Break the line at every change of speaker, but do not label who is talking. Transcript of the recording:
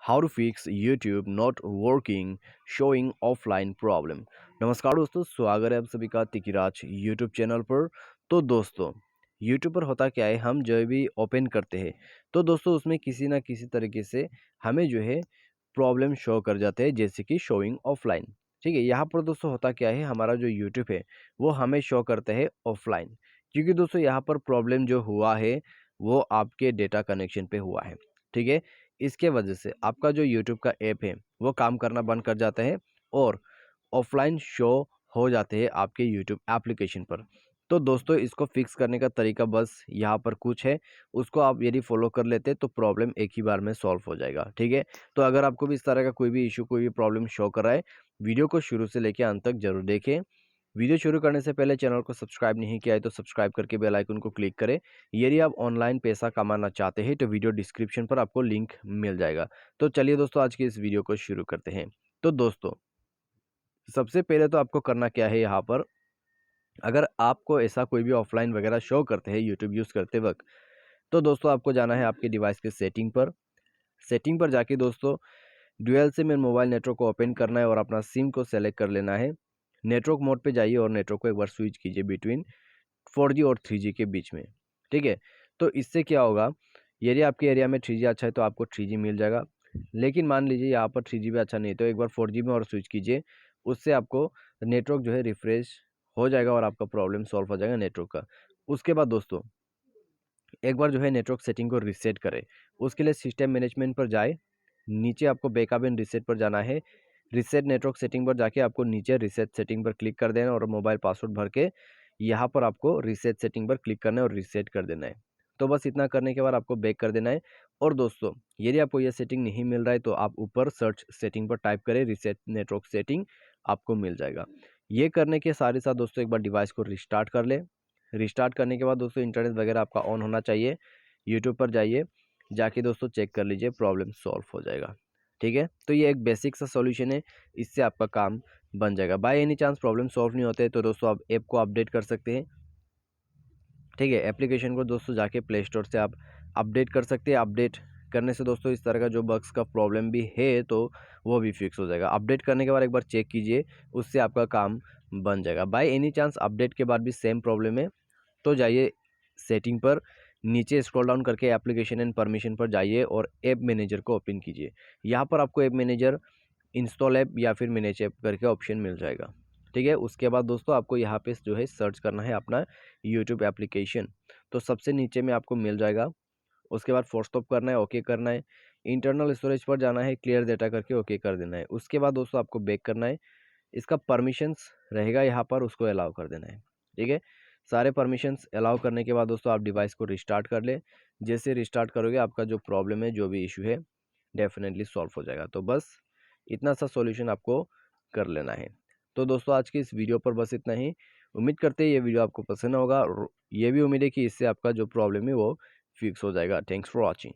How to fix YouTube not working showing offline problem. नमस्कार दोस्तों, स्वागत है आप सभी का तिकिराज यूट्यूब चैनल पर। तो दोस्तों, यूट्यूब पर होता क्या है, हम जो भी ओपन करते हैं तो दोस्तों उसमें किसी ना किसी तरीके से हमें जो है प्रॉब्लम शो कर जाते हैं, जैसे कि शोइंग ऑफलाइन। ठीक है, यहाँ पर दोस्तों होता क्या है, हमारा जो यूट्यूब है वो हमें शो करता है ऑफलाइन, क्योंकि दोस्तों यहाँ पर प्रॉब्लम जो हुआ है वो आपके डेटा कनेक्शन पे हुआ है। ठीक है, इसके वजह से आपका जो यूट्यूब का ऐप है वो काम करना बंद कर जाता है और ऑफलाइन शो हो जाते हैं आपके यूट्यूब एप्लीकेशन पर। तो दोस्तों, इसको फिक्स करने का तरीका बस यहाँ पर कुछ है, उसको आप यदि फॉलो कर लेते हैं तो प्रॉब्लम एक ही बार में सॉल्व हो जाएगा। ठीक है, तो अगर आपको भी इस तरह का कोई भी इशू, कोई भी प्रॉब्लम शो कर रहा है, वीडियो को शुरू से लेकर अंत तक जरूर देखें। वीडियो शुरू करने से पहले चैनल को सब्सक्राइब नहीं किया है तो सब्सक्राइब करके बेल आइकन को क्लिक करें। यदि आप ऑनलाइन पैसा कमाना चाहते हैं तो वीडियो डिस्क्रिप्शन पर आपको लिंक मिल जाएगा। तो चलिए दोस्तों, आज की इस वीडियो को शुरू करते हैं। तो दोस्तों, सबसे पहले तो आपको करना क्या है, यहाँ पर अगर आपको ऐसा कोई भी ऑफलाइन वगैरह शो करते हैं यूट्यूब यूज़ करते वक्त, तो दोस्तों आपको जाना है आपके डिवाइस के सेटिंग पर जाके दोस्तों dual SIM and mobile network को ओपन करना है और अपना सिम को सेलेक्ट कर लेना है। नेटवर्क मोड पे जाइए और नेटवर्क को एक बार स्विच कीजिए बिटवीन 4G और 3G के बीच में। ठीक है, तो इससे क्या होगा, यदि आपके एरिया में 3G अच्छा है तो आपको 3G मिल जाएगा। लेकिन मान लीजिए यहाँ पर 3G भी अच्छा नहीं है तो एक बार 4G में और स्विच कीजिए, उससे आपको नेटवर्क जो है रिफ्रेश हो जाएगा और आपका प्रॉब्लम सॉल्व हो जाएगा नेटवर्क का। उसके बाद दोस्तों, एक बार जो है नेटवर्क सेटिंग को रीसेट करें। उसके लिए सिस्टम मैनेजमेंट पर जाए, नीचे आपको बैकअप एंड रीसेट पर जाना है। रीसेट नेटवर्क सेटिंग पर जाके आपको नीचे रीसेट सेटिंग पर क्लिक कर देना और मोबाइल पासवर्ड भर के यहाँ पर आपको रीसेट सेटिंग पर क्लिक करना है और रीसेट कर देना है। तो बस इतना करने के बाद आपको बैक कर देना है। और दोस्तों, यदि आपको यह सेटिंग नहीं मिल रहा है तो आप ऊपर सर्च सेटिंग पर टाइप करें रीसेट नेटवर्क सेटिंग, आपको मिल जाएगा। ये करने के साथ ही साथ दोस्तों एक बार डिवाइस को रिस्टार्ट कर ले। रिस्टार्ट करने के बाद दोस्तों इंटरनेट वगैरह आपका ऑन होना चाहिए। यूट्यूब पर जाइए, जाके दोस्तों चेक कर लीजिए, प्रॉब्लम सॉल्व हो जाएगा। ठीक है, तो ये एक बेसिक सा सॉल्यूशन है, इससे आपका काम बन जाएगा। By any chance problem solve नहीं होते तो दोस्तों आप ऐप को अपडेट कर सकते हैं। ठीक है, एप्लीकेशन को दोस्तों जाके प्ले स्टोर से आप अपडेट कर सकते हैं। अपडेट करने से दोस्तों इस तरह का जो बग्स का प्रॉब्लम भी है तो वो भी फिक्स हो जाएगा। अपडेट करने के बाद एक बार चेक कीजिए, उससे आपका काम बन जाएगा। बाय एनी चांस अपडेट के बाद भी सेम प्रॉब्लम है तो जाइए सेटिंग पर, नीचे स्क्रॉल डाउन करके एप्लीकेशन एंड परमिशन पर जाइए और ऐप मैनेजर को ओपन कीजिए। यहाँ पर आपको ऐप मैनेजर, इंस्टॉल ऐप या फिर मैनेज ऐप करके ऑप्शन मिल जाएगा। ठीक है, उसके बाद दोस्तों आपको यहाँ पे जो है सर्च करना है अपना यूट्यूब एप्लीकेशन, तो सबसे नीचे में आपको मिल जाएगा। उसके बाद फोर्स स्टॉप करना है, ओके करना है। इंटरनल स्टोरेज पर जाना है, क्लियर डेटा करके ओके कर देना है। उसके बाद दोस्तों आपको बैक करना है, इसका परमिशंस रहेगा यहाँ पर, उसको अलाउ कर देना है। ठीक है, सारे परमिशंस अलाउ करने के बाद दोस्तों आप डिवाइस को रिस्टार्ट कर ले। जैसे रिस्टार्ट करोगे आपका जो प्रॉब्लम है, जो भी इशू है, डेफिनेटली सॉल्व हो जाएगा। तो बस इतना सा सॉल्यूशन आपको कर लेना है। तो दोस्तों, आज की इस वीडियो पर बस इतना ही। उम्मीद करते हैं ये वीडियो आपको पसंद होगा और ये भी उम्मीद है कि इससे आपका जो प्रॉब्लम है वो फिक्स हो जाएगा। Thanks for watching.